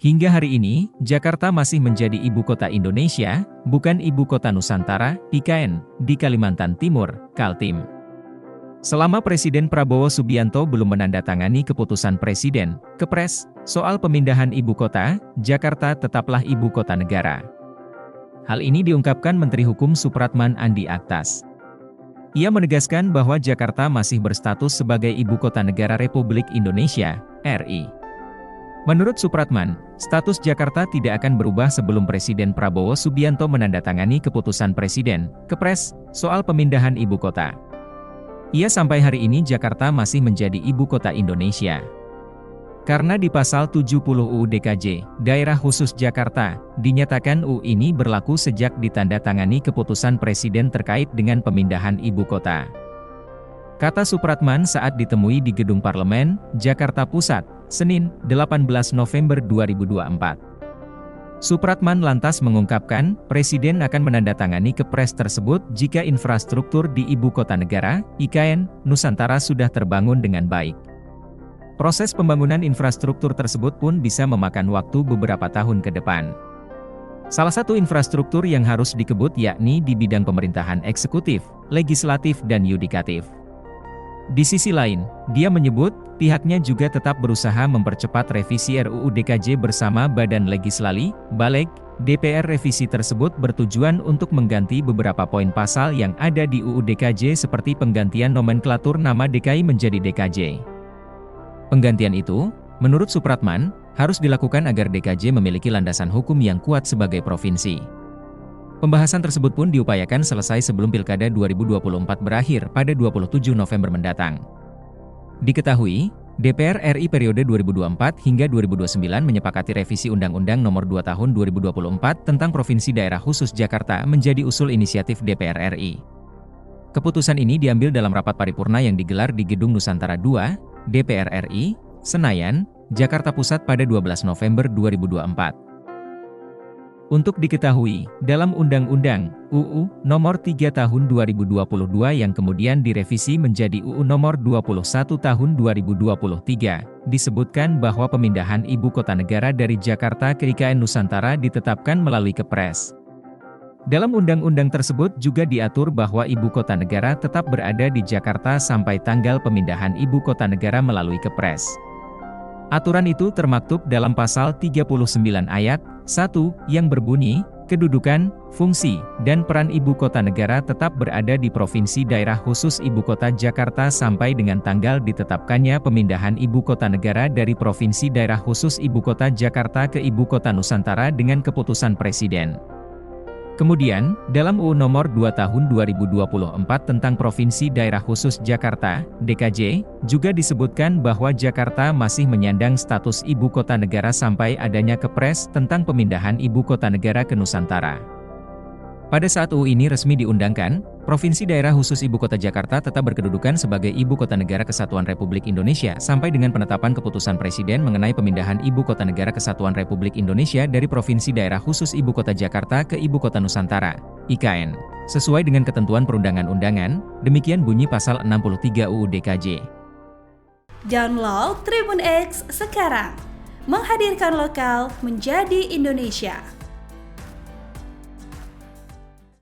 Hingga hari ini, Jakarta masih menjadi ibu kota Indonesia, bukan ibu kota Nusantara, IKN, di Kalimantan Timur, Kaltim. Selama Presiden Prabowo Subianto belum menandatangani keputusan Presiden, Kepres, soal pemindahan ibu kota, Jakarta tetaplah ibu kota negara. Hal ini diungkapkan Menteri Hukum Supratman Andi Aktas. Ia menegaskan bahwa Jakarta masih berstatus sebagai ibu kota negara Republik Indonesia, RI. Menurut Supratman, status Jakarta tidak akan berubah sebelum Presiden Prabowo Subianto menandatangani keputusan Presiden, Kepres, soal pemindahan ibu kota. Ia sampai hari ini Jakarta masih menjadi ibu kota Indonesia. Karena di pasal 70 UU DKJ, Daerah Khusus Jakarta, dinyatakan UU ini berlaku sejak ditandatangani keputusan Presiden terkait dengan pemindahan ibu kota. Kata Supratman saat ditemui di Gedung Parlemen, Jakarta Pusat, Senin, 18 November 2024. Supratman lantas mengungkapkan, Presiden akan menandatangani Kepres tersebut jika infrastruktur di Ibu Kota Negara, IKN, Nusantara sudah terbangun dengan baik. Proses pembangunan infrastruktur tersebut pun bisa memakan waktu beberapa tahun ke depan. Salah satu infrastruktur yang harus dikebut yakni di bidang pemerintahan eksekutif, legislatif dan yudikatif. Di sisi lain, dia menyebut, pihaknya juga tetap berusaha mempercepat revisi RUU DKJ bersama Badan Legislali, Baleg, DPR. Revisi tersebut bertujuan untuk mengganti beberapa poin pasal yang ada di UU DKJ seperti penggantian nomenklatur nama DKI menjadi DKJ. Penggantian itu, menurut Supratman, harus dilakukan agar DKJ memiliki landasan hukum yang kuat sebagai provinsi. Pembahasan tersebut pun diupayakan selesai sebelum Pilkada 2024 berakhir pada 27 November mendatang. Diketahui, DPR RI periode 2024 hingga 2029 menyepakati revisi Undang-Undang Nomor 2 Tahun 2024 tentang Provinsi Daerah Khusus Jakarta menjadi usul inisiatif DPR RI. Keputusan ini diambil dalam rapat paripurna yang digelar di Gedung Nusantara II, DPR RI, Senayan, Jakarta Pusat pada 12 November 2024. Untuk diketahui, dalam Undang-Undang UU Nomor 3 Tahun 2022 yang kemudian direvisi menjadi UU Nomor 21 Tahun 2023, disebutkan bahwa pemindahan ibu kota negara dari Jakarta ke IKN Nusantara ditetapkan melalui Kepres. Dalam undang-undang tersebut juga diatur bahwa ibu kota negara tetap berada di Jakarta sampai tanggal pemindahan ibu kota negara melalui Kepres. Aturan itu termaktub dalam pasal 39 ayat 1 yang berbunyi, kedudukan, fungsi, dan peran ibu kota negara tetap berada di Provinsi Daerah Khusus Ibu Kota Jakarta sampai dengan tanggal ditetapkannya pemindahan ibu kota negara dari Provinsi Daerah Khusus Ibu Kota Jakarta ke Ibu Kota Nusantara dengan keputusan Presiden. Kemudian, dalam UU Nomor 2 Tahun 2024 tentang Provinsi Daerah Khusus Jakarta, DKJ, juga disebutkan bahwa Jakarta masih menyandang status ibu kota negara sampai adanya Kepres tentang pemindahan ibu kota negara ke Nusantara. Pada saat UU ini resmi diundangkan, Provinsi Daerah Khusus Ibu Kota Jakarta tetap berkedudukan sebagai Ibu Kota Negara Kesatuan Republik Indonesia sampai dengan penetapan keputusan Presiden mengenai pemindahan Ibu Kota Negara Kesatuan Republik Indonesia dari Provinsi Daerah Khusus Ibu Kota Jakarta ke Ibu Kota Nusantara, IKN. Sesuai dengan ketentuan perundang-undangan, demikian bunyi pasal 63 UU DKJ. Download Tribun X sekarang, menghadirkan lokal menjadi Indonesia.